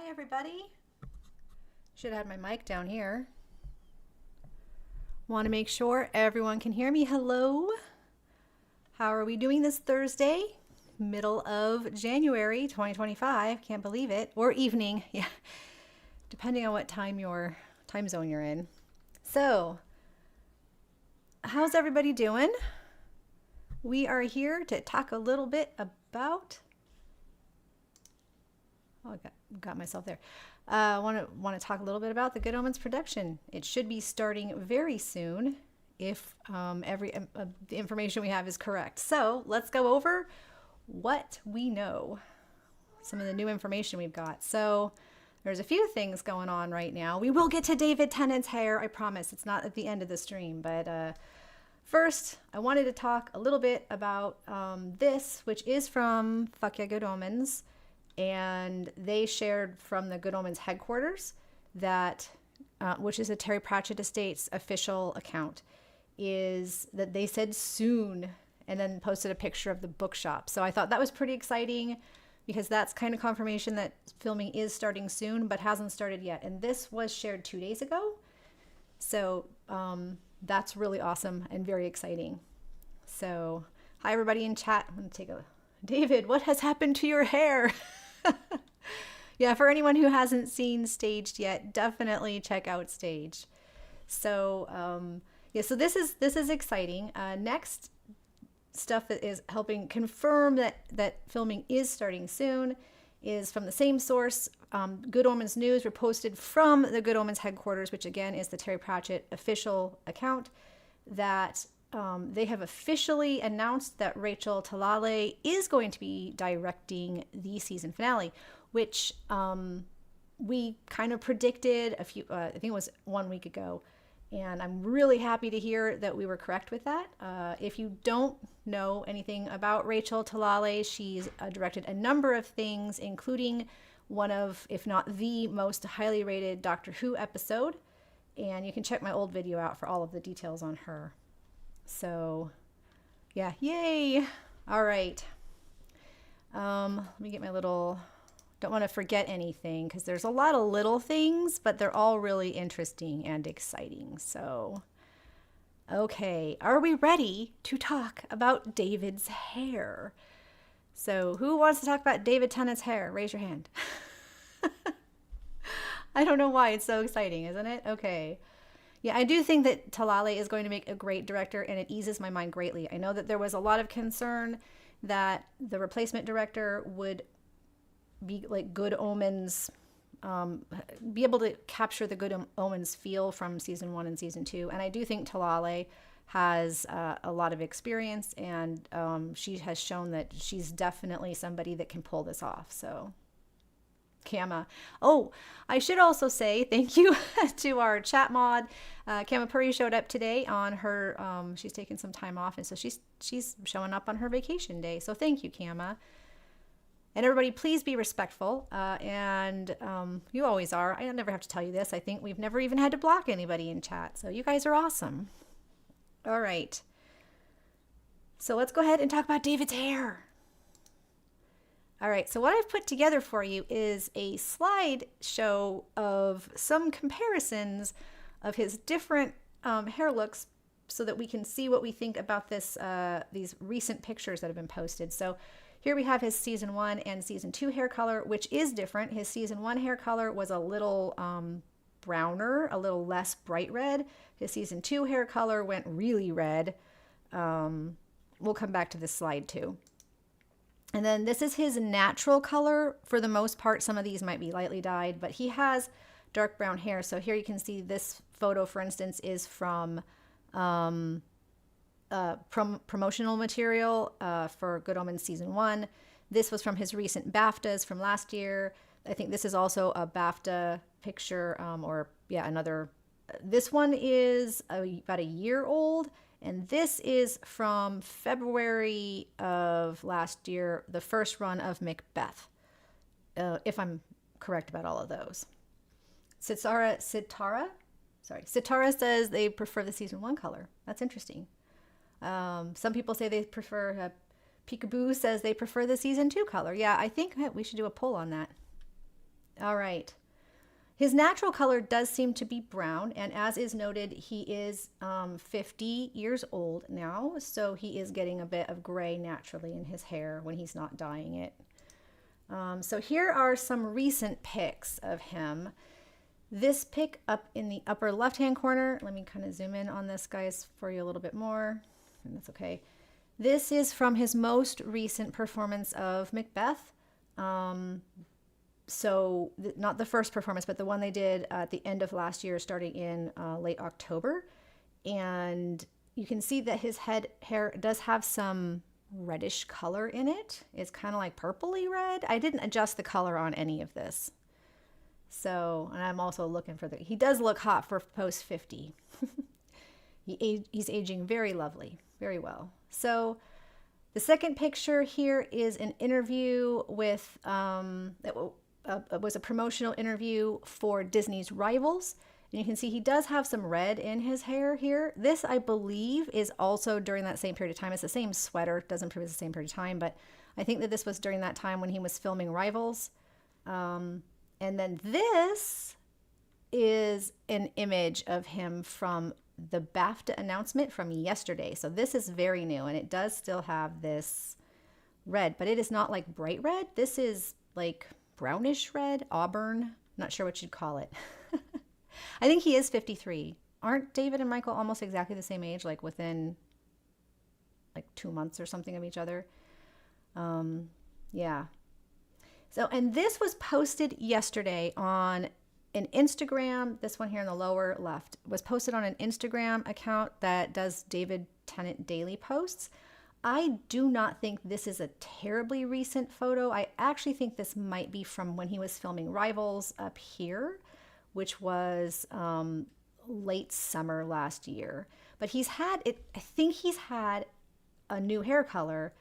Hi, everybody. Should have had my mic down here. Want to make sure everyone can hear me. Hello. How are we doing this Thursday? Middle of January 2025. Can't believe it. Or evening. Yeah. Depending on what time zone you're in. So, how's everybody doing? We are here to talk a little bit about I got myself there. Want to talk a little bit about the Good Omens production. It should be starting very soon if the information we have is correct. So let's go over what we know, some of the new information we've got. So there's a few things going on right now. We will get to David Tennant's hair, I promise. It's not at the end of the stream, but first, I wanted to talk a little bit about this, which is from Fuck Yeah Good Omens. And they shared from the Good Omens headquarters that, which is a Terry Pratchett Estate's official account, is that they said soon and then posted a picture of the bookshop. So I thought that was pretty exciting because that's kind of confirmation that filming is starting soon but hasn't started yet. And this was shared 2 days ago. So that's really awesome and very exciting. So hi, everybody in chat. I'm going to take a David, what has happened to your hair? Yeah, for anyone who hasn't seen Staged yet, definitely check out Staged. So yeah, so this is exciting. Next stuff that is helping confirm that filming is starting soon is from the same source. Good Omens News were posted from the Good Omens headquarters, which again is the Terry Pratchett official account, that they have officially announced that Rachel Talalay is going to be directing the season finale, which we kind of predicted I think it was 1 week ago. And I'm really happy to hear that we were correct with that. If you don't know anything about Rachel Talalay, she's directed a number of things, including one of, if not the most highly rated Doctor Who episode. And you can check my old video out for all of the details on her. So yeah, yay. All right. Let me get my little, don't want to forget anything because there's a lot of little things, but they're all really interesting and exciting. So, okay. Are we ready to talk about David's hair? So who wants to talk about David Tennant's hair? Raise your hand. I don't know why it's so exciting, isn't it? Okay. Yeah, I do think that Talalay is going to make a great director, and it eases my mind greatly. I know that there was a lot of concern that the replacement director would be like Good Omens, be able to capture the Good Omens feel from season 1 and season 2. And I do think Talalay has a lot of experience, and she has shown that she's definitely somebody that can pull this off. So Kama. Oh, I should also say thank you to our chat mod. Kama Puri showed up today on her, she's taking some time off, and so she's showing up on her vacation day. So thank you, Kama. And everybody, please be respectful. And you always are. I never have to tell you this. I think we've never even had to block anybody in chat. So you guys are awesome. All right. So let's go ahead and talk about David's hair. All right, so what I've put together for you is a slideshow of some comparisons of his different hair looks so that we can see what we think about these recent pictures that have been posted. So here we have his season 1 and season 2 hair color, which is different. His season 1 hair color was a little browner, a little less bright red. His season 2 hair color went really red. We'll come back to this slide too. And then this is his natural color. For the most part, some of these might be lightly dyed, but he has dark brown hair. So here you can see this photo, for instance, is from promotional material for Good Omens season 1. This was from his recent BAFTAs from last year. I think this is also a BAFTA picture, another. This one is about a year old. And this is from February of last year, the first run of Macbeth, if I'm correct about all of those. Sitara says they prefer the season 1 color. That's interesting. Some people say they prefer, Peekaboo says they prefer the season 2 color. Yeah, I think we should do a poll on that. All right. His natural color does seem to be brown, and as is noted, he is 50 years old now, so he is getting a bit of gray naturally in his hair when he's not dyeing it. So here are some recent pics of him. This pic up in the upper left-hand corner, let me kind of zoom in on this, guys, for you a little bit more, and that's okay. This is from his most recent performance of Macbeth. So not the first performance, but the one they did at the end of last year, starting in late October. And you can see that his hair does have some reddish color in it. It's kind of like purpley red. I didn't adjust the color on any of this. So, and I'm also looking for he does look hot for post 50. He's aging very lovely, very well. So the second picture here is an interview with, it was a promotional interview for Disney's Rivals. And you can see he does have some red in his hair here. This, I believe, is also during that same period of time. It's the same sweater. Doesn't prove it's the same period of time, but I think that this was during that time when he was filming Rivals. And then this is an image of him from the BAFTA announcement from yesterday. So this is very new, and it does still have this red, but it is not like bright red. This is like brownish red, auburn. Not sure what you'd call it. I think he is 53. Aren't David and Michael almost exactly the same age, like within like 2 months or something of each other? Yeah. So, and this was posted yesterday on an Instagram. This one here in the lower left was posted on an Instagram account that does David Tennant daily posts. I do not think this is a terribly recent photo. I actually think this might be from when he was filming Rivals up here, which was late summer last year. But he's had it, I think he's had a new hair color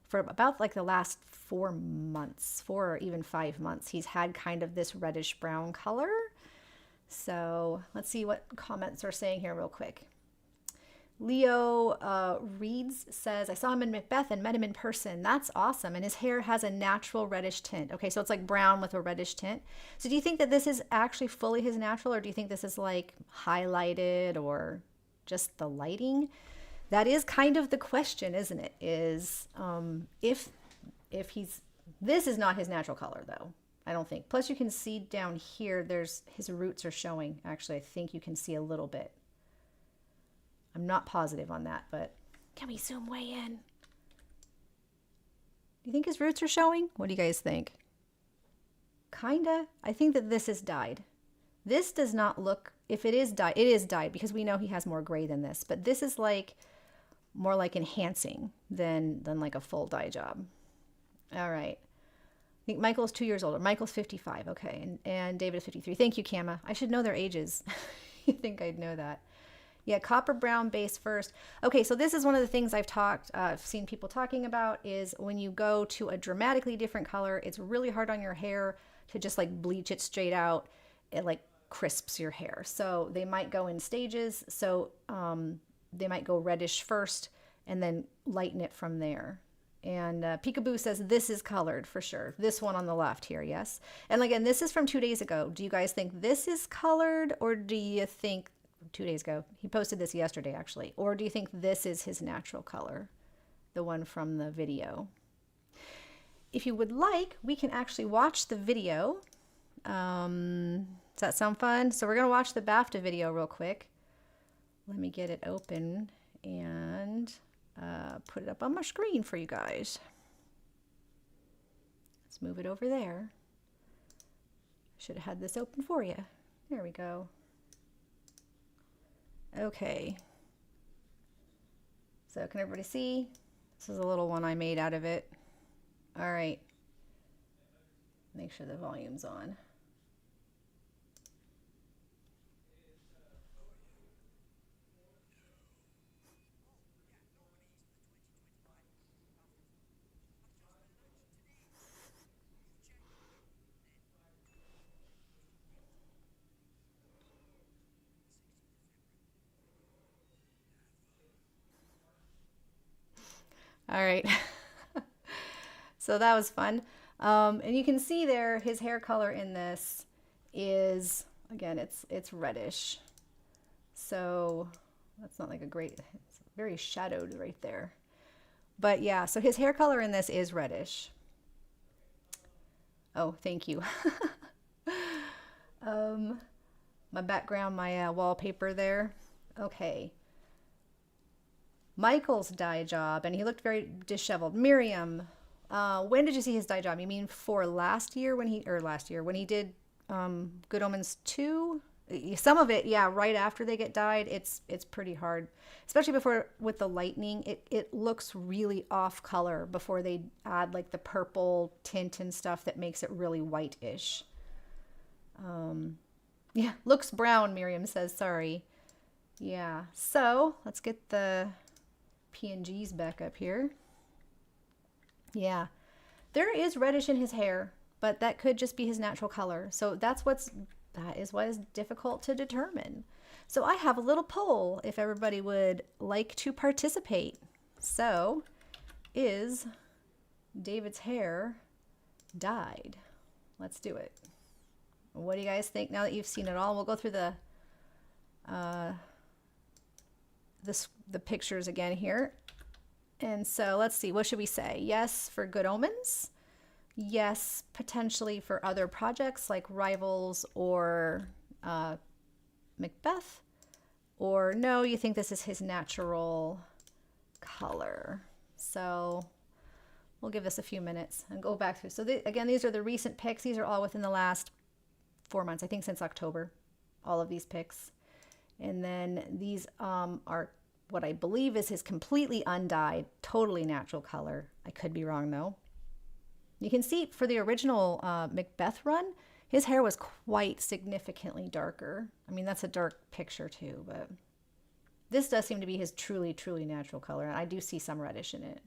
for about like the last 4 months, 4 or even 5 months. He's had kind of this reddish brown color. So let's see what comments are saying here real quick. Leo Reeds says, I saw him in Macbeth and met him in person. That's awesome. And his hair has a natural reddish tint. Okay, so it's like brown with a reddish tint. So do you think that this is actually fully his natural, or do you think this is like highlighted or just the lighting? That is kind of the question, isn't it? Is if he's, this is not his natural color though, I don't think. Plus you can see down here, there's his roots are showing. Actually, I think you can see a little bit. I'm not positive on that, but can we zoom way in? Do you think his roots are showing? What do you guys think? Kinda. I think that this is dyed. This does not look, if it is dyed, it is dyed because we know he has more gray than this, but this is like more like enhancing than like a full dye job. All right. I think Michael's 2 years older. Michael's 55. Okay. And David is 53. Thank you, Kama. I should know their ages. You think I'd know that? Yeah, copper brown base first. Okay, so this is one of the things I've seen people talking about is when you go to a dramatically different color, it's really hard on your hair to just like bleach it straight out. It like crisps your hair. So they might go in stages. So they might go reddish first and then lighten it from there. And Peekaboo says this is colored for sure. This one on the left here, yes. And again, this is from 2 days ago. Do you guys think this is colored, or do you think 2 days ago? He posted this yesterday, actually. Or do you think this is his natural color, the one from the video? If you would like, we can actually watch the video. Does that sound fun? So we're going to watch the BAFTA video real quick. Let me get it open and put it up on my screen for you guys. Let's move it over there. Should have had this open for you. There we go. Okay, so can everybody see? This is a little one I made out of it. All right, make sure the volume's on. All right. So that was fun. And you can see there his hair color in this is, again, it's reddish. So that's not like a great, it's very shadowed right there. But yeah, so his hair color in this is reddish. Oh, thank you. My background, my wallpaper there. Okay. Michael's dye job, and he looked very disheveled. Miriam, when did you see his dye job? You mean for last year when he did Good Omens 2? Some of it, yeah, right after they get dyed, it's pretty hard, especially before with the lightning. It looks really off color before they add like the purple tint and stuff that makes it really white-ish. Yeah, looks brown, Miriam says, sorry. Yeah, so let's get the PNGs back up here. Yeah, there is reddish in his hair, but that could just be his natural color. So that is what is difficult to determine. So I have a little poll if everybody would like to participate. So, is David's hair dyed? Let's do it. What do you guys think now that you've seen it all? We'll go through the pictures again here. And so let's see, what should we say? Yes for Good Omens. Yes, potentially for other projects like Rivals or Macbeth. Or no, you think this is his natural color. So we'll give this a few minutes and go back through. So again, these are the recent picks. These are all within the last 4 months, I think since October, all of these picks. And then these are what I believe is his completely undyed, totally natural color. I could be wrong though. You can see for the original Macbeth run, his hair was quite significantly darker. I mean, that's a dark picture too, but this does seem to be his truly, truly natural color. And I do see some reddish in it.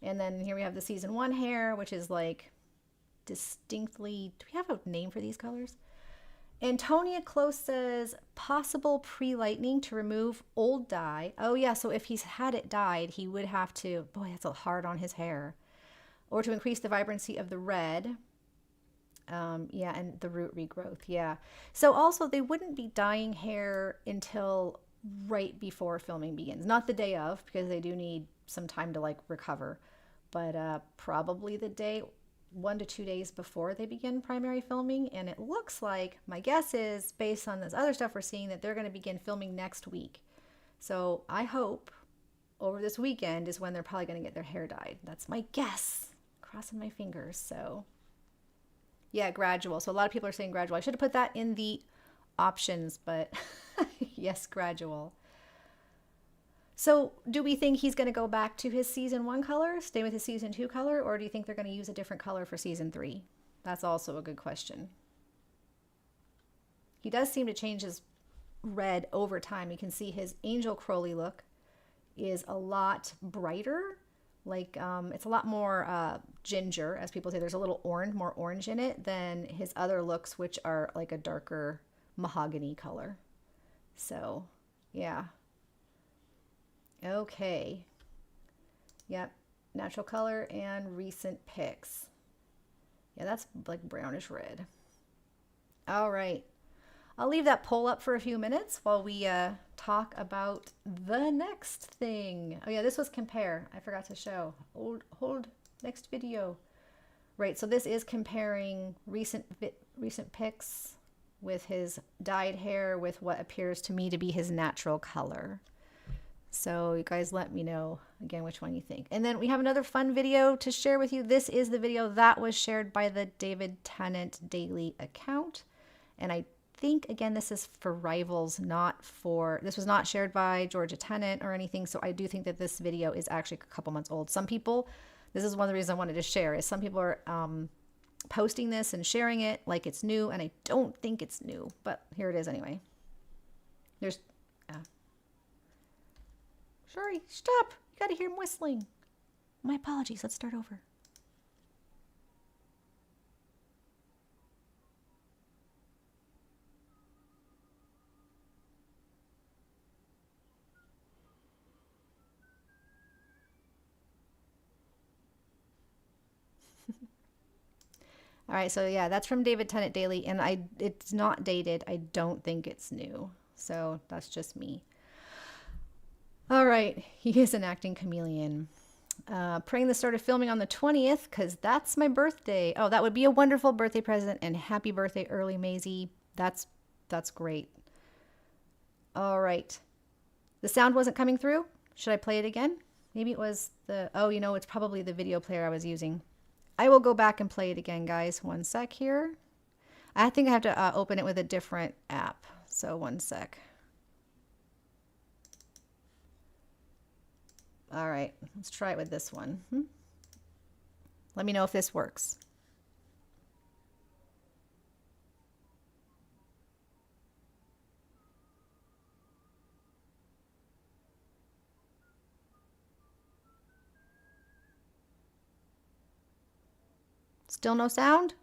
And then here we have the season 1 hair, which is like distinctly, do we have a name for these colors? Antonia Close says possible pre-lightning to remove old dye. Oh yeah, so if he's had it dyed, he would have to, boy, that's a hard on his hair. Or to increase the vibrancy of the red. Yeah, and the root regrowth, yeah. So also they wouldn't be dyeing hair until right before filming begins. Not the day of, because they do need some time to like recover. But probably the day, 1 to 2 days before they begin primary filming. And it looks like, my guess is, based on this other stuff we're seeing, that they're going to begin filming next week. So I hope over this weekend is when they're probably going to get their hair dyed. That's my guess. Crossing my fingers. So yeah, gradual. So a lot of people are saying gradual. I should have put that in the options, but yes, gradual. So do we think he's going to go back to his season 1 color, stay with his season 2 color, or do you think they're going to use a different color for season 3? That's also a good question. He does seem to change his red over time. You can see his Angel Crowley look is a lot brighter. Like it's a lot more ginger, as people say. There's a little orange, more orange in it than his other looks, which are like a darker mahogany color. So yeah. Okay. Yep. Natural color and recent picks. Yeah, that's like brownish red. All right. I'll leave that poll up for a few minutes while we talk about the next thing. Oh yeah, this was compare. I forgot to show. Hold next video. Right, so this is comparing recent picks with his dyed hair with what appears to me to be his natural color. So you guys let me know again which one you think. And then we have another fun video to share with you. This is the video that was shared by the David Tennant Daily account. And I think, again, this is for Rivals, not for, this was not shared by Georgia Tennant or anything. So I do think that this video is actually a couple months old. Some people, this is one of the reasons I wanted to share, is some people are posting this and sharing it like it's new. And I don't think it's new, but here it is anyway. There's, sorry, stop. You got to hear him whistling. My apologies. Let's start over. All right, so yeah, that's from David Tennant Daily, and it's not dated. I don't think it's new. So that's just me. All right, he is an acting chameleon. Praying the start of filming on the 20th, because that's my birthday. Oh, that would be a wonderful birthday present, and happy birthday early, Maisie. That's great. All right. The sound wasn't coming through. Should I play it again? Maybe it was oh, it's probably the video player I was using. I will go back and play it again, guys. One sec here. I think I have to open it with a different app. So one sec. All right, let's try it with this one. Let me know if this works. Still no sound?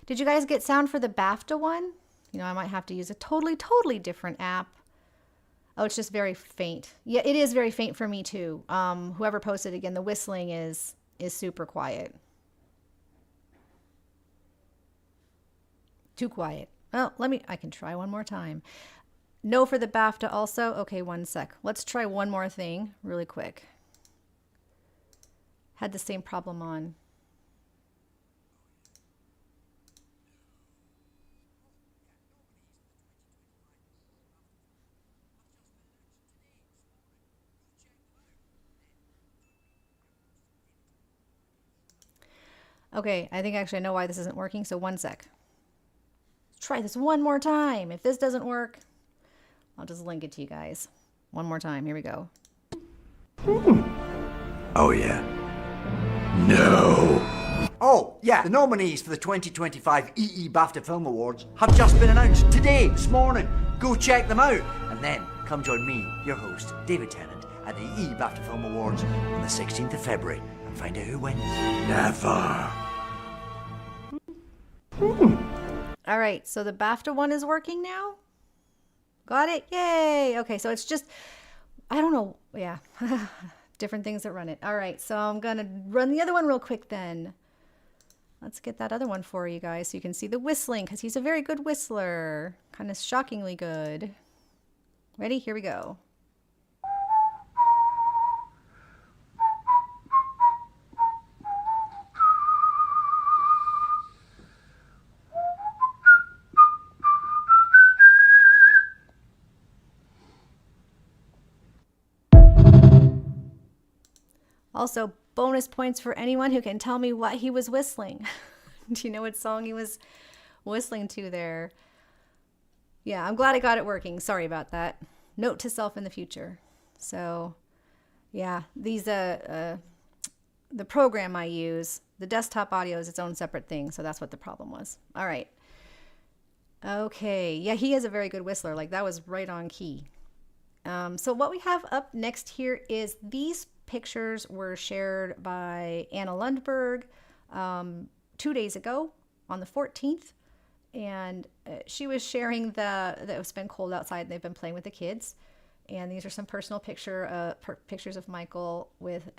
Did you guys get sound for the BAFTA one? I might have to use a totally different app. Oh, it's just very faint. Yeah, it is very faint for me too. Whoever posted again, the whistling is super quiet. Too quiet. Oh, I can try one more time. No for the BAFTA also. Okay, one sec. Let's try one more thing really quick. Had the same problem on. Okay, I think actually I know why this isn't working, so one sec. Let's try this one more time. If this doesn't work, I'll just link it to you guys. One more time, here we go. Oh yeah. No. Oh, yeah, the nominees for the 2025 EE BAFTA Film Awards have just been announced today, this morning. Go check them out, and then come join me, your host, David Tennant, at the EE BAFTA Film Awards on the 16th of February and find out who wins. Never. All right, so the BAFTA one is working now? Got it? Yay! Okay, so it's just, I don't know, yeah. Different things that run it. All right, so I'm going to run the other one real quick then. Let's get that other one for you guys so you can see the whistling, because he's a very good whistler. Kind of shockingly good. Ready? Here we go. Also, bonus points for anyone who can tell me what he was whistling. Do you know what song he was whistling to there? Yeah, I'm glad I got it working. Sorry about that. Note to self in the future. So, yeah, these the program I use, the desktop audio is its own separate thing, so that's what the problem was. All right. Okay, yeah, he is a very good whistler. Like, that was right on key. So what we have up next here is these pictures were shared by Anna Lundberg 2 days ago on the 14th. And she was sharing that it's been cold outside and they've been playing with the kids. And these are some personal pictures of Michael with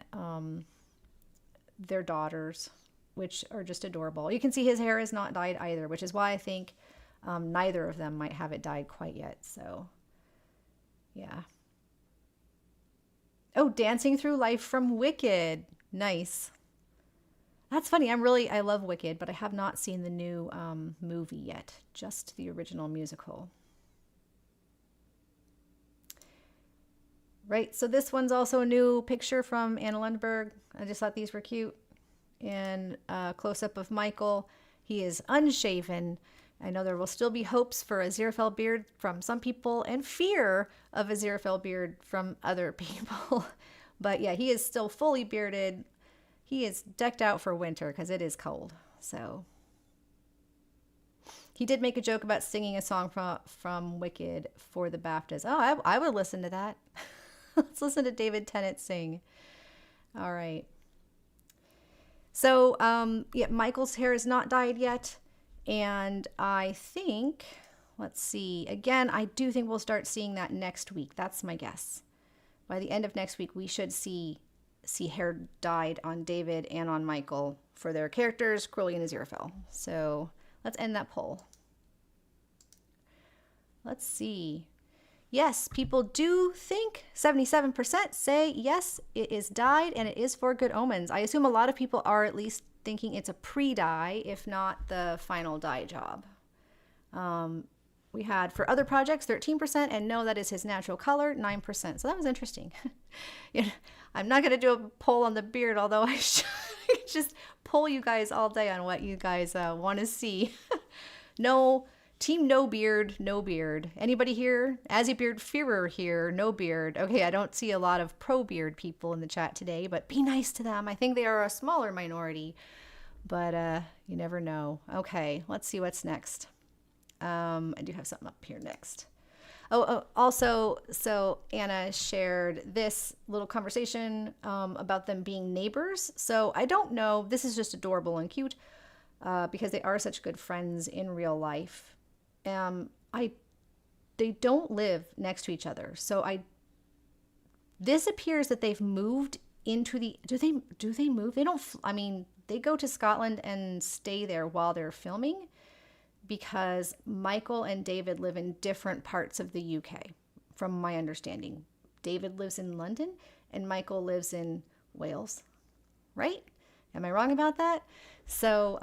their daughters, which are just adorable. You can see his hair is not dyed either, which is why I think neither of them might have it dyed quite yet. So, yeah. Oh, Dancing Through Life from Wicked. Nice. That's funny. I love Wicked, but I have not seen the new movie yet. Just the original musical. Right. So this one's also a new picture from Anna Lundberg. I just thought these were cute. And a close-up of Michael. He is unshaven. I know there will still be hopes for a Aziraphale beard from some people and fear of a Aziraphale beard from other people. But yeah, he is still fully bearded. He is decked out for winter because it is cold. So he did make a joke about singing a song from Wicked for the BAFTAs. Oh, I would listen to that. Let's listen to David Tennant sing. All right. So yeah, Michael's hair is not dyed yet. And I think, let's see, again, I do think we'll start seeing that next week. That's my guess. By the end of next week, we should see see hair dyed on David and on Michael for their characters, Crowley and Aziraphale. So let's end that poll. Let's see. Yes, people do think 77% say yes, it is dyed and it is for Good Omens. I assume a lot of people are at least thinking it's a pre-dye, if not the final dye job. We had for other projects 13%, and no, that is his natural color, 9%. So that was interesting. I'm not going to do a poll on the beard, although I should just poll you guys all day on what you guys want to see. No. Team no beard, no beard. Anybody here? Azzy Beard Fearer here, no beard. Okay, I don't see a lot of pro beard people in the chat today, but be nice to them. I think they are a smaller minority, but you never know. Okay, let's see what's next. I do have something up here next. Also, so Anna shared this little conversation about them being neighbors. So I don't know, this is just adorable and cute because they are such good friends in real life. They don't live next to each other. So this appears that they've moved into do they move? They don't, I mean, they go to Scotland and stay there while they're filming because Michael and David live in different parts of the UK, from my understanding. David lives in London and Michael lives in Wales, right? Am I wrong about that? So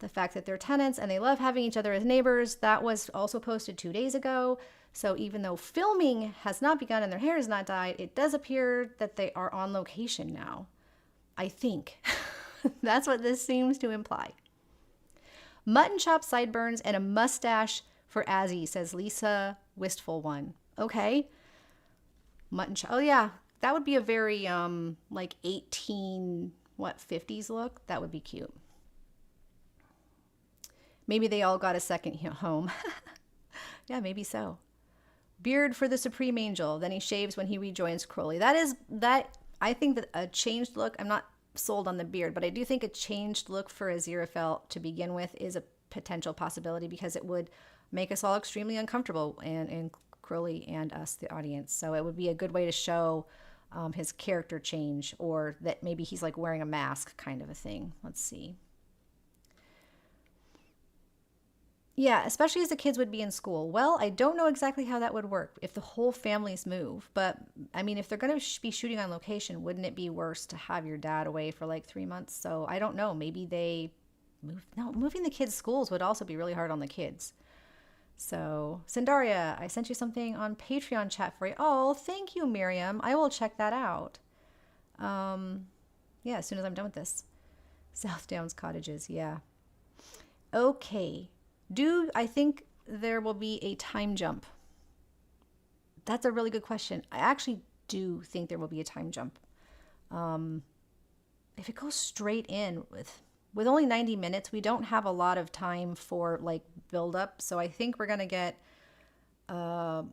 the fact that they're tenants and they love having each other as neighbors, that was also posted 2 days ago. So even though filming has not begun and their hair is not dyed, it does appear that they are on location now. I think. That's what this seems to imply. Mutton chop sideburns and a mustache for Azzy, says Lisa Wistful One. Okay. Mutton chop. Oh yeah, that would be a very like 50s look. That would be cute. Maybe they all got a second home. Yeah, maybe so. Beard for the Supreme Angel. Then he shaves when he rejoins Crowley. I think that a changed look, I'm not sold on the beard, but I do think a changed look for Aziraphale to begin with is a potential possibility because it would make us all extremely uncomfortable, and Crowley and us, the audience. So it would be a good way to show his character change, or that maybe he's like wearing a mask kind of a thing. Let's see. Yeah, especially as the kids would be in school. Well, I don't know exactly how that would work if the whole families move. But, I mean, if they're going to be shooting on location, wouldn't it be worse to have your dad away for like 3 months? So I don't know. Maybe they move. No, moving the kids' schools would also be really hard on the kids. So, Cindaria, I sent you something on Patreon chat for you. Oh, thank you, Miriam. I will check that out. Yeah, as soon as I'm done with this. South Downs Cottages, yeah. Okay. I think there will be a time jump? That's a really good question. I actually do think there will be a time jump. If it goes straight in with only 90 minutes, we don't have a lot of time for like build up. So I think we're going to get an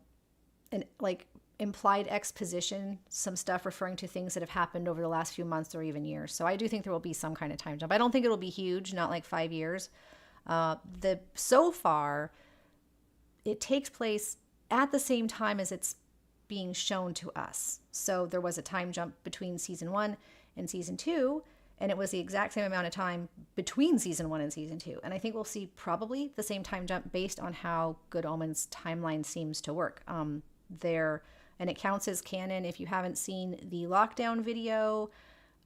like implied exposition, some stuff referring to things that have happened over the last few months or even years. So I do think there will be some kind of time jump. I don't think it'll be huge, not like 5 years. So far, it takes place at the same time as it's being shown to us. So there was a time jump between season 1 and season 2, and it was the exact same amount of time between season 1 and season 2. And I think we'll see probably the same time jump based on how Good Omens timeline seems to work. And it counts as canon if you haven't seen the lockdown video.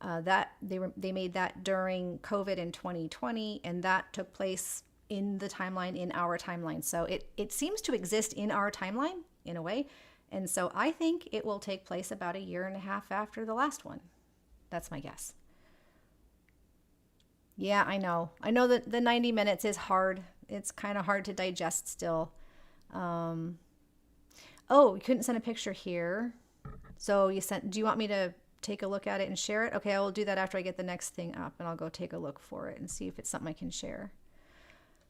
That they made that during COVID in 2020, and that took place in the timeline, in our timeline. So it seems to exist in our timeline in a way. And so I think it will take place about 1.5 years after the last one. That's my guess. Yeah, I know. I know that the 90 minutes is hard. It's kind of hard to digest still. Oh, you couldn't send a picture here. So do you want me to take a look at it and share it? Okay, I will do that after I get the next thing up, and I'll go take a look for it and see if it's something I can share.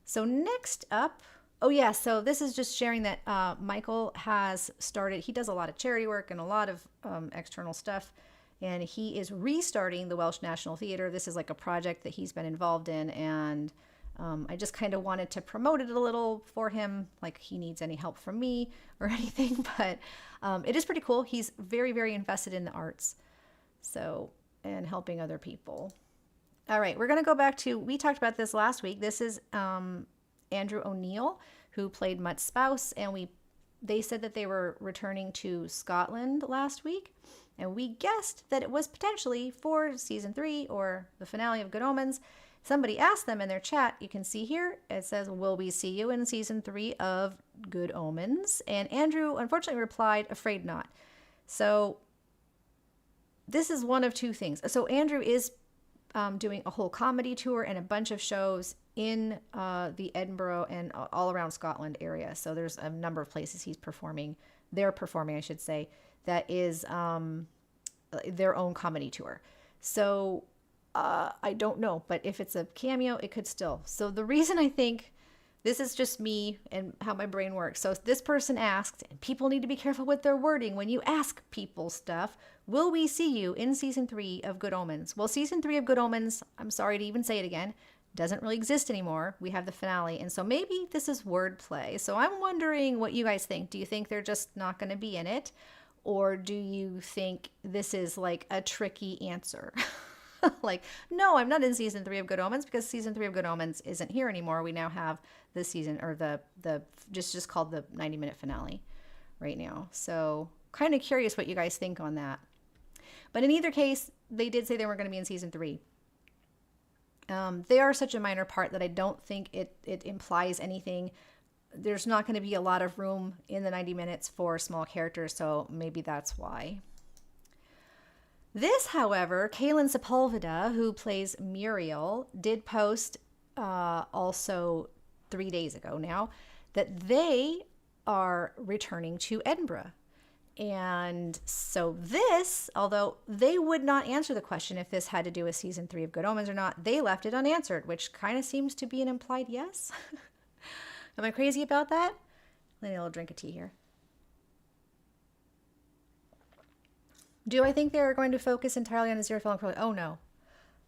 So next up, oh yeah, so this is just sharing that Michael has started, he does a lot of charity work and a lot of external stuff, and he is restarting the Welsh National Theatre. This is like a project that he's been involved in, and I just kind of wanted to promote it a little for him, like he needs any help from me or anything, but it is pretty cool. He's very, very invested in the arts. So and helping other people. All right, we're going to go back to, we talked about this last week. This is Andrew O'Neill, who played Mutt's spouse, and they said that they were returning to Scotland last week, and we guessed that it was potentially for season 3 or the finale of Good Omens. Somebody asked them in their chat, you can see here, it says, will we see you in season 3 of Good Omens? And Andrew unfortunately replied, afraid not. So this is one of two things. So Andrew is doing a whole comedy tour and a bunch of shows in the Edinburgh and all around Scotland area. So there's a number of places he's performing. They're performing, I should say, that is their own comedy tour. So I don't know, but if it's a cameo, it could still. So the reason I think, this is just me and how my brain works. So this person asked, and people need to be careful with their wording when you ask people stuff, will we see you in season 3 of Good Omens? Well, season 3 of Good Omens, I'm sorry to even say it again, doesn't really exist anymore. We have the finale. And so maybe this is wordplay. So I'm wondering what you guys think. Do you think they're just not going to be in it? Or do you think this is like a tricky answer? Like, no, I'm not in season 3 of Good Omens because season 3 of Good Omens isn't here anymore. We now have the season, or the just called the 90-minute finale right now. So kind of curious what you guys think on that. But in either case, they did say they weren't going to be in season 3. They are such a minor part that I don't think it implies anything. There's not going to be a lot of room in the 90 minutes for small characters, so maybe that's why. This, however, Kaylin Sepulveda, who plays Muriel, did post also 3 days ago now that they are returning to Edinburgh. And so this, although they would not answer the question if this had to do with season 3 of Good Omens or not, they left it unanswered, which kind of seems to be an implied yes. Am I crazy about that? Let me a little drink of tea here. Do I think they're going to focus entirely on Aziraphale and Crowley? Oh, no.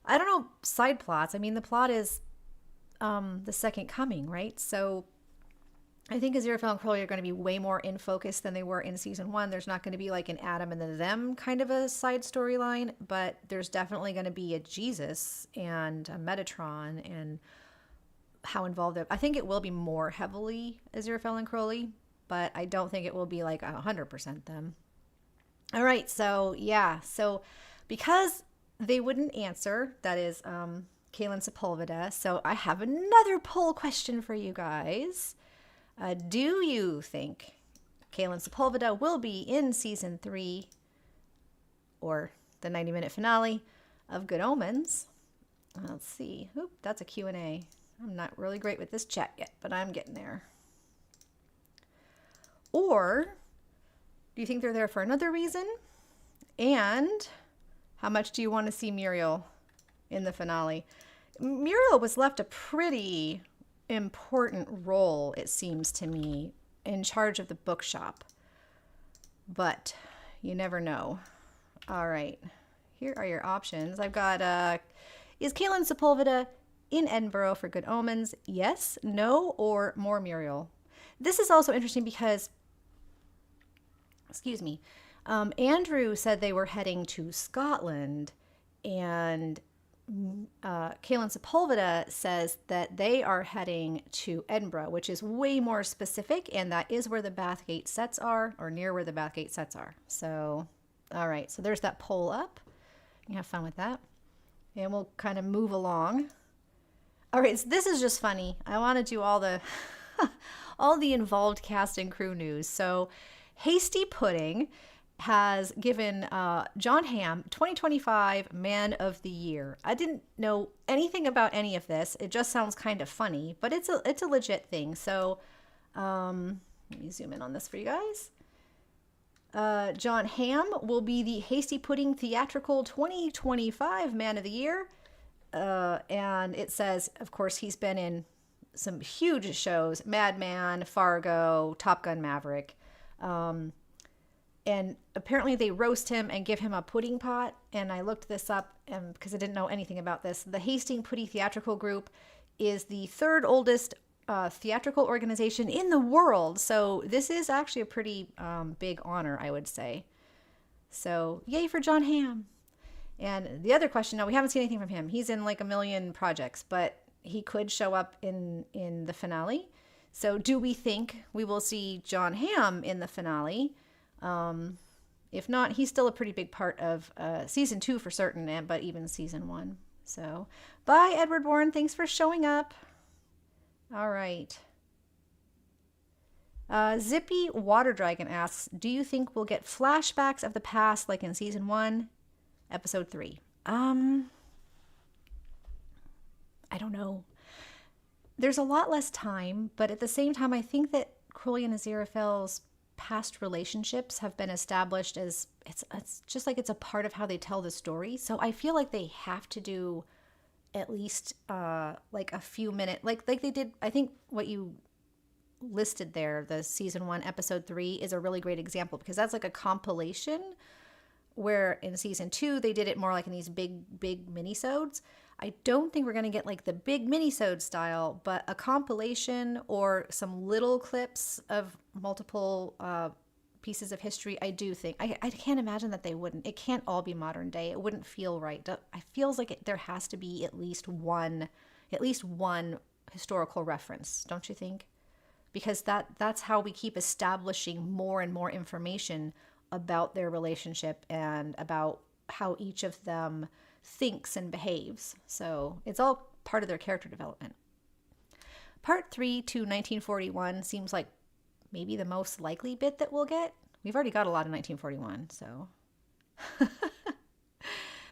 I don't know side plots. I mean, the plot is the second coming, right? So I think Aziraphale and Crowley are going to be way more in focus than they were in season 1. There's not going to be like an Adam and the Them kind of a side storyline, but there's definitely going to be a Jesus and a Metatron and how involved I think it will be more heavily Aziraphale and Crowley, but I don't think it will be like 100% them. All right, so yeah, so because they wouldn't answer, that is Kaylin Sepulveda, so I have another poll question for you guys. Do you think Kaylin Sepulveda will be in season 3 or the 90-minute finale of Good Omens? Let's see. Oop, that's a Q&A. I'm not really great with this chat yet, but I'm getting there. Or do you think they're there for another reason? And how much do you want to see Muriel in the finale? Muriel was left a pretty important role, it seems to me, in charge of the bookshop. But you never know. All right. Here are your options. I've got, is Kaylin Sepulveda in Edinburgh for Good Omens? Yes, no, or more Muriel? This is also interesting because excuse me, Andrew said they were heading to Scotland, and Kaylin Sepulveda says that they are heading to Edinburgh, which is way more specific, and that is where the Bathgate sets are, or near where the Bathgate sets are. So, all right, so there's that poll up. You have fun with that. And we'll kind of move along. All right, so this is just funny. I want to do all the all the involved cast and crew news. So Hasty Pudding has given John Hamm 2025 Man of the Year. I didn't know anything about any of this. It just sounds kind of funny, but it's a legit thing. So let me zoom in on this for you guys. John Hamm will be the Hasty Pudding Theatrical 2025 Man of the Year. And it says, of course, he's been in some huge shows, Mad Men, Fargo, Top Gun Maverick. And apparently they roast him and give him a pudding pot. And I looked this up because I didn't know anything about this. The Hastings Pudding Theatrical Group is the third oldest theatrical organization in the world. So this is actually a pretty big honor, I would say. So yay for John Hamm. And the other question, no, we haven't seen anything from him. He's in like a million projects, but he could show up in the finale. So do we think we will see John Hamm in the finale? If not, he's still a pretty big part of season 2 for certain, but even season 1. So bye, Edward Bourne. Thanks for showing up. All right. Zippy Water Dragon asks, do you think we'll get flashbacks of the past like in season 1, episode 3? I don't know. There's a lot less time, but at the same time, I think that Crowley and Aziraphale's past relationships have been established as it's just like it's a part of how they tell the story. So I feel like they have to do at least like a few minutes, like they did. I think what you listed there, the season 1 episode 3, is a really great example, because that's like a compilation, where in season 2 they did it more like in these big minisodes. I don't think we're going to get like the big minisode style, but a compilation or some little clips of multiple pieces of history. I do think I can't imagine that they wouldn't. It can't all be modern day. It wouldn't feel right. It feels like there has to be at least one historical reference, don't you think? Because that's how we keep establishing more and more information about their relationship and about how each of them thinks and behaves. So it's all part of their character development. Part 3 to 1941 seems like maybe the most likely bit that we'll get. We've already got a lot of 1941, so.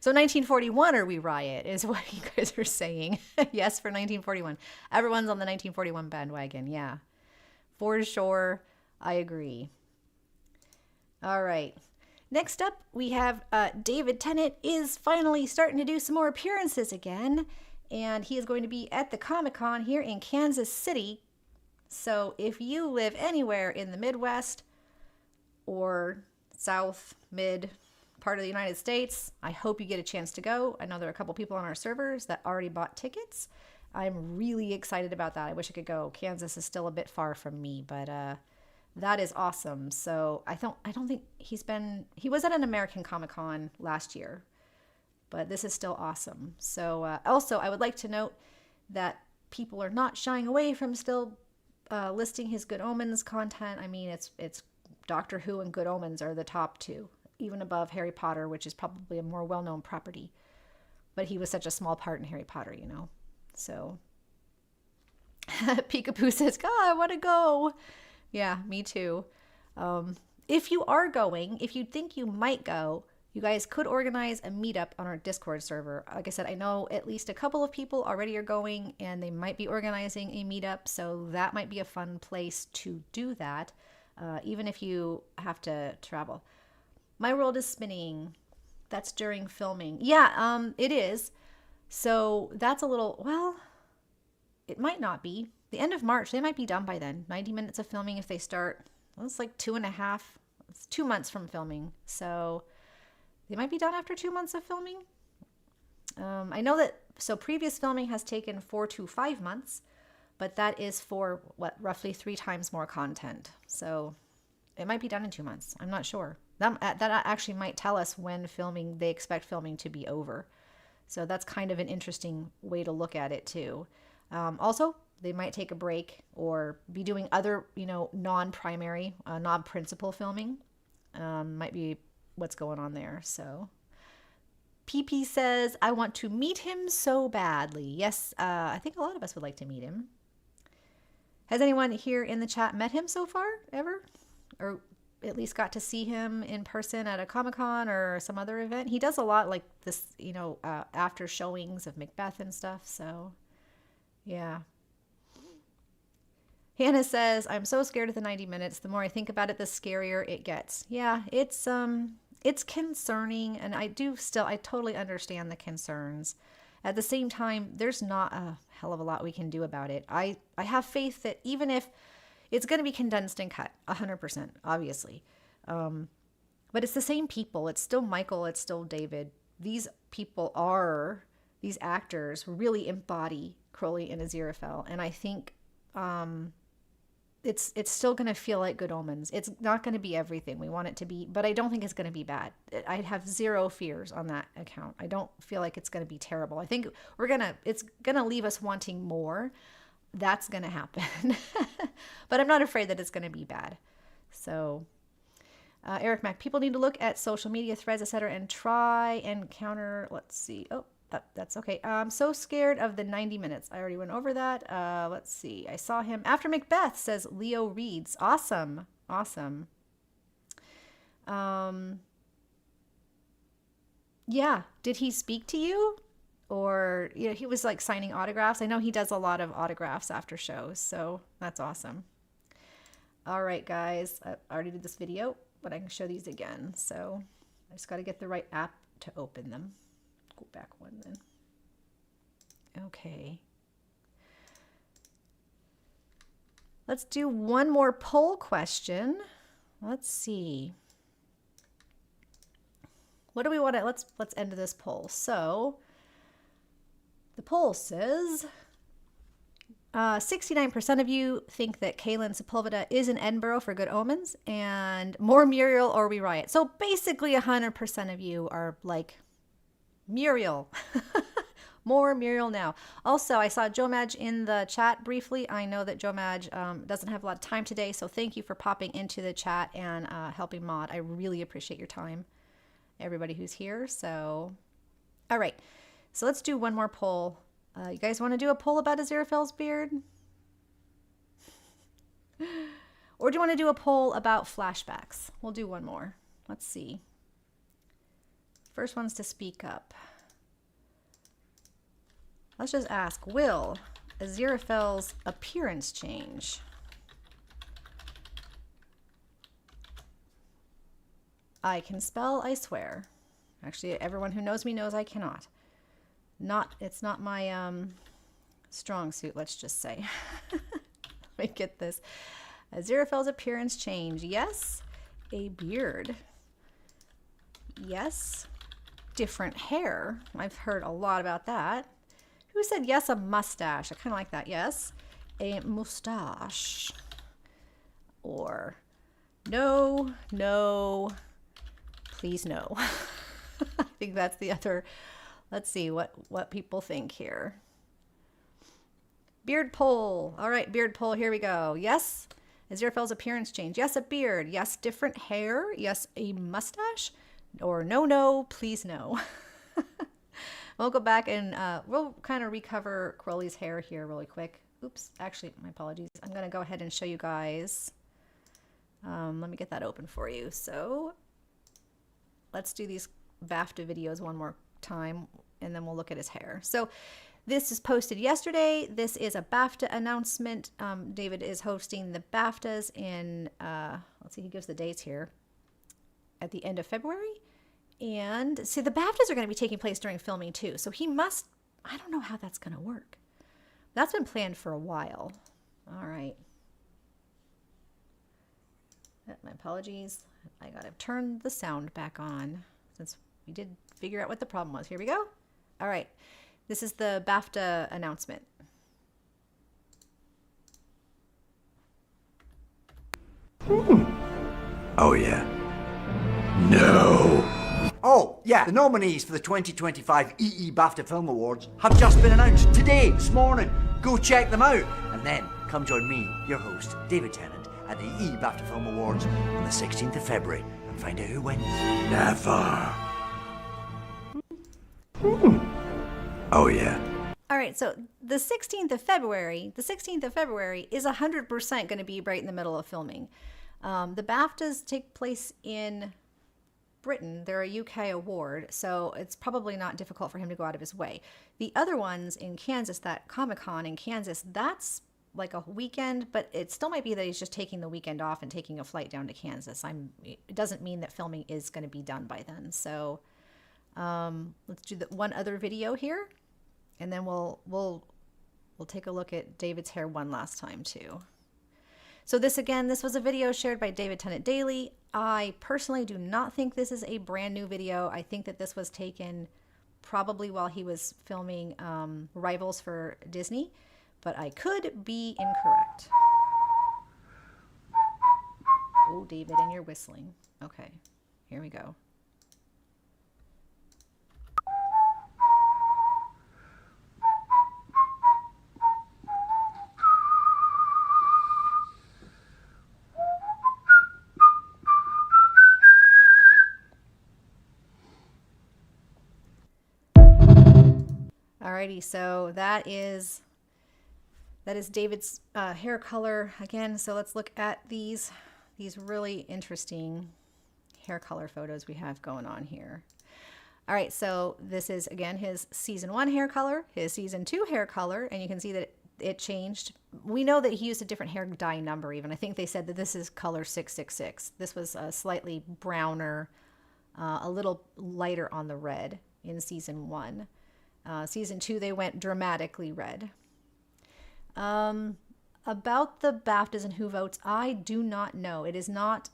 So 1941 or we riot is what you guys are saying. Yes, for 1941. Everyone's on the 1941 bandwagon, yeah. For sure, I agree. All right. Next up, we have David Tennant is finally starting to do some more appearances again, and he is going to be at the Comic-Con here in Kansas City. So if you live anywhere in the Midwest or South, Mid part of the United States, I hope you get a chance to go. I know there are a couple people on our servers that already bought tickets. I'm really excited about that. I wish I could go. Kansas is still a bit far from me, but that is awesome. So I don't think he was at an American Comic-Con last year, but this is still awesome. So also I would like to note that people are not shying away from still listing his Good Omens content. I mean, it's Doctor Who and Good Omens are the top 2, even above Harry Potter, which is probably a more well-known property. But he was such a small part in Harry Potter, you know. So Peekaboo says, God, I want to go. Yeah, me too. If you are going, if you think you might go, you guys could organize a meetup on our Discord server. Like I said, I know at least a couple of people already are going, and they might be organizing a meetup, so that might be a fun place to do that, even if you have to travel. My world is spinning. That's during filming. Yeah, it is. So that's a little, well, it might not be. The end of March, they might be done by then. 90 minutes of filming if they start. Well, it's like 2.5, it's 2 months from filming. So they might be done after 2 months of filming. I know that, so previous filming has taken 4 to 5 months, but that is for roughly 3 times more content. So it might be done in 2 months. I'm not sure. That actually might tell us when they expect filming to be over. So that's kind of an interesting way to look at it too. Also, they might take a break or be doing other, non-primary, non-principal filming. Might be what's going on there. So PP says, I want to meet him so badly. Yes, I think a lot of us would like to meet him. Has anyone here in the chat met him so far, ever? Or at least got to see him in person at a Comic-Con or some other event? He does a lot like this, after showings of Macbeth and stuff. So, yeah. Hannah says, I'm so scared of the 90 minutes. The more I think about it, the scarier it gets. Yeah, it's concerning, and I totally understand the concerns. At the same time, there's not a hell of a lot we can do about it. I have faith that even if it's going to be condensed and cut, 100%, obviously. But it's the same people. It's still Michael. It's still David. These actors really embody Crowley and Aziraphale. And I think it's still going to feel like Good Omens. It's not going to be everything we want it to be, but I don't think it's going to be bad. I have zero fears on that account. I don't feel like it's going to be terrible. I think it's going to leave us wanting more. That's going to happen. But I'm not afraid that it's going to be bad. So Eric Mack, people need to look at social media threads, etc., and try and counter. Let's see. Oh, that's okay. I'm so scared of the 90 minutes. I already went over that. Let's see. I saw him after Macbeth, says Leo Reeds. Awesome. Awesome. Yeah. Did he speak to you? Or, you know, he was like signing autographs. I know he does a lot of autographs after shows. So that's awesome. All right, guys. I already did this video, but I can show these again. So I just got to get the right app to open them. Go back one then. Okay. Let's do one more poll question. Let's see. What do we want to, let's end this poll. So the poll says 69% of you think that Kaylin Sepulveda is in Edinburgh for Good Omens, and more Muriel or we riot. So basically 100% of you are like, Muriel. More Muriel now. Also, I saw Joe Madge in the chat briefly. I know that Joe Madge doesn't have a lot of time today, so thank you for popping into the chat and helping mod. I really appreciate your time, everybody who's here. So, all right. So let's do one more poll. You guys want to do a poll about Aziraphale's beard? Or do you want to do a poll about flashbacks? We'll do one more. Let's see. First one's to speak up. Let's just ask, will Aziraphale's appearance change? I can spell, I swear. Actually, everyone who knows me knows I cannot. It's not my strong suit, let's just say. Let me get this. Aziraphale's appearance change. Yes, a beard. Yes. Different hair. I've heard a lot about that. Who said yes, a mustache? I kind of like that. Yes, a mustache. Or no, no, please no. I think that's the other. Let's see what people think here. Beard poll. All right, beard poll. Here we go. Yes, Aziraphale's appearance change. Yes, a beard. Yes, different hair. Yes, a mustache. Or no, no, please no. We'll go back and we'll kind of recover Crowley's hair here really quick. Oops, actually, my apologies. I'm going to go ahead and show you guys. Let me get that open for you. So let's do these BAFTA videos one more time, and then we'll look at his hair. So this is posted yesterday. This is a BAFTA announcement. David is hosting the BAFTAs in, let's see, he gives the dates here, at the end of February. And see, the BAFTAs are going to be taking place during filming too. So he must, I don't know how that's going to work. That's been planned for a while. All right. My apologies. I got to turn the sound back on since we did figure out what the problem was. Here we go. All right. This is the BAFTA announcement. Oh, yeah. No. Oh, yeah, the nominees for the 2025 EE BAFTA Film Awards have just been announced today, this morning. Go check them out, and then come join me, your host, David Tennant, at the EE BAFTA Film Awards on the 16th of February and find out who wins. Never. Oh, yeah. All right, so the 16th of February is 100% going to be right in the middle of filming. The BAFTAs take place in Britain. They're a UK award, so it's probably not difficult for him to go out of his way. The other ones in Kansas, that Comic-Con in Kansas, that's like a weekend, but it still might be that he's just taking the weekend off and taking a flight down to Kansas. It doesn't mean that filming is going to be done by then. So let's do the one other video here, and then we'll take a look at David's hair one last time too. So this was a video shared by David Tennant Daily. I personally do not think this is a brand new video. I think that this was taken probably while he was filming Rivals for Disney, but I could be incorrect. Oh, David, and you're whistling. Okay, here we go. Alrighty, so that is David's hair color again. So let's look at these really interesting hair color photos we have going on here. All right, so this is again his season 1 hair color, his season 2 hair color, and you can see that it changed. We know that he used a different hair dye number even. I think they said that this is color 666. This was slightly browner, a little lighter on the red in season 1. Season 2, they went dramatically red. About the BAFTAs and who votes, I do not know. It is not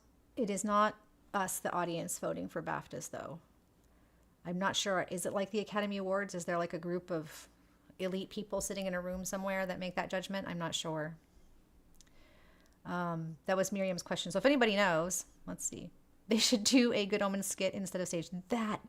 us, the audience, voting for BAFTAs, though. I'm not sure. Is it like the Academy Awards? Is there like a group of elite people sitting in a room somewhere that make that judgment? I'm not sure. That was Miriam's question. So if anybody knows, let's see. They should do a Good Omens skit instead of stage. That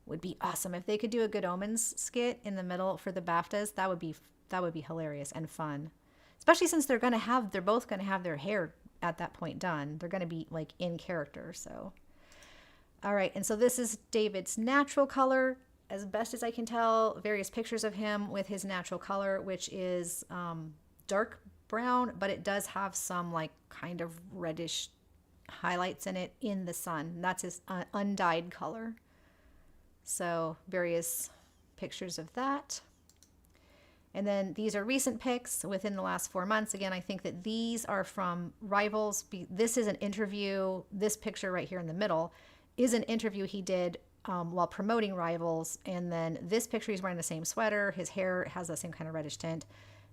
would be awesome. If they could do a Good Omens skit in the middle for the BAFTAs, that would be hilarious and fun. Especially since they're both gonna have their hair at that point done. They're gonna be like in character. So, all right. And so this is David's natural color, as best as I can tell. Various pictures of him with his natural color, which is dark brown, but it does have some like kind of reddish highlights in it in the sun. That's his undyed color. So various pictures of that. And then these are recent pics within the last 4 months. Again, I think that these are from Rivals. This is an interview. This picture right here in the middle is an interview he did while promoting Rivals. And then this picture, he's wearing the same sweater. His hair has the same kind of reddish tint.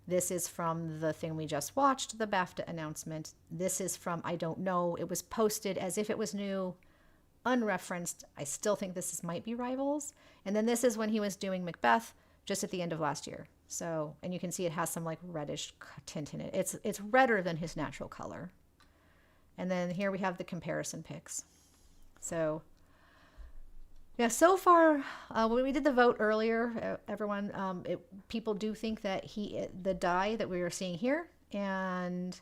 This is from the thing we just watched, the BAFTA announcement. This is from I Don't Know. It was posted as if it was new, unreferenced. I still think this might be Rivals. And then this is when he was doing Macbeth just at the end of last year. So, and you can see it has some like reddish tint in it. It's redder than his natural color. And then here we have the comparison pics. So yeah, so far, when we did the vote earlier, everyone, people do think that the dye that we are seeing here and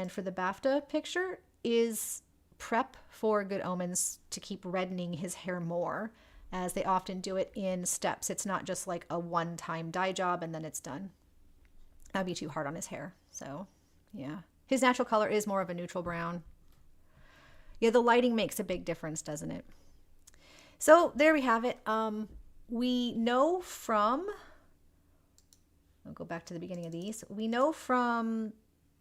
for the BAFTA picture is prep for Good Omens to keep reddening his hair more, as they often do it in steps. It's not just like a one-time dye job and then it's done. That'd be too hard on his hair. So yeah, his natural color is more of a neutral brown. Yeah, the lighting makes a big difference, doesn't it? So there we have it. We know from, I'll go back to the beginning of these. We know from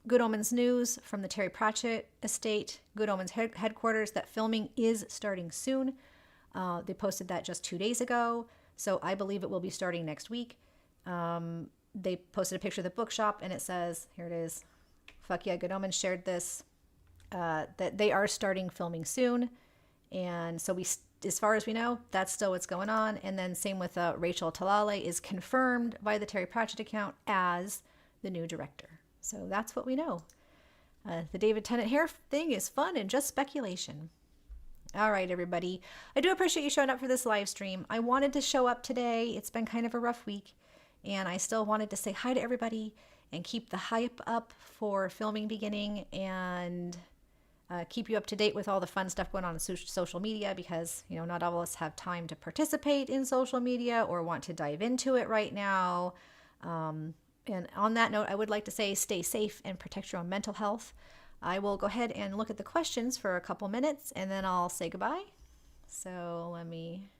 Good Omens News, from the Terry Pratchett Estate, Good Omens headquarters, that filming is starting soon. They posted that just 2 days ago, so I believe it will be starting next week. They posted a picture of the bookshop, and it says, here it is, fuck yeah, Good Omens shared this, that they are starting filming soon. And so as far as we know, that's still what's going on. And then same with Rachel Talale is confirmed by the Terry Pratchett account as the new director. So that's what we know. The David Tennant hair thing is fun and just speculation. All right, everybody. I do appreciate you showing up for this live stream. I wanted to show up today. It's been kind of a rough week, and I still wanted to say hi to everybody and keep the hype up for filming beginning, and keep you up to date with all the fun stuff going on in social media, because, you know, not all of us have time to participate in social media or want to dive into it right now. And on that note, I would like to say stay safe and protect your own mental health. I will go ahead and look at the questions for a couple minutes, and then I'll say goodbye. So let me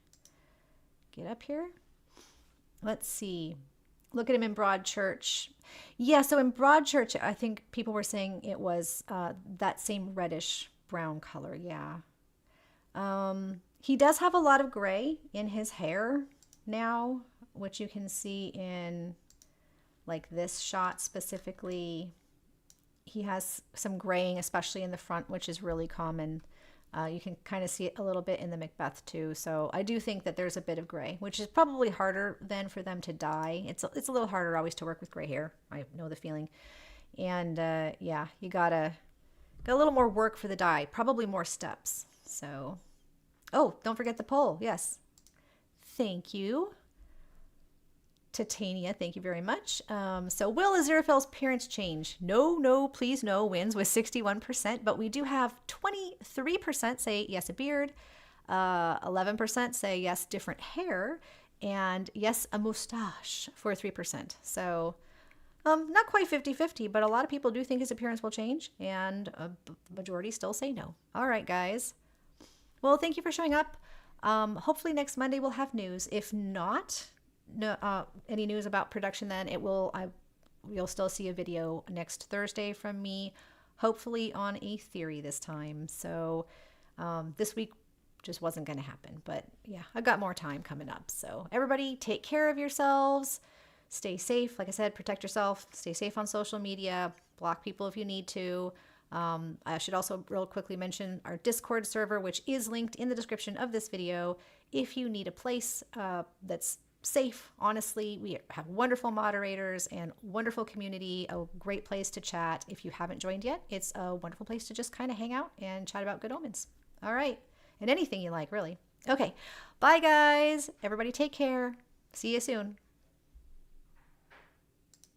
get up here. Let's see. Look at him in Broadchurch. Yeah, so in Broadchurch, I think people were saying it was that same reddish brown color. Yeah. He does have a lot of gray in his hair now, which you can see in like this shot specifically. He has some graying, especially in the front, which is really common. You can kind of see it a little bit in the Macbeth too. So I do think that there's a bit of gray, which is probably harder than for them to dye. It's a little harder always to work with gray hair. I know the feeling. And yeah, you gotta Got a little more work for the die, probably more steps. So, oh, don't forget the poll. Yes. Thank you. Titania, thank you very much. So will Aziraphale's appearance change? No, no, please no wins with 61%, but we do have 23% say yes, a beard, 11% say yes, different hair, and yes, a mustache for 3%. So not quite 50-50, but a lot of people do think his appearance will change, and a majority still say no. All right, guys. Well, thank you for showing up. Hopefully next Monday we'll have news. If not, no, any news about production, then you'll still see a video next Thursday from me, hopefully on a theory this time. So this week just wasn't going to happen, but yeah, I've got more time coming up. So everybody take care of yourselves, stay safe. Like I said, protect yourself, stay safe on social media, block people if you need to. I should also real quickly mention our Discord server, which is linked in the description of this video. If you need a place that's safe, honestly, we have wonderful moderators and wonderful community, a great place to chat. If you haven't joined yet, it's a wonderful place to just kind of hang out and chat about Good Omens. All right. And anything you like, really. Okay. Bye, guys. Everybody take care. See you soon.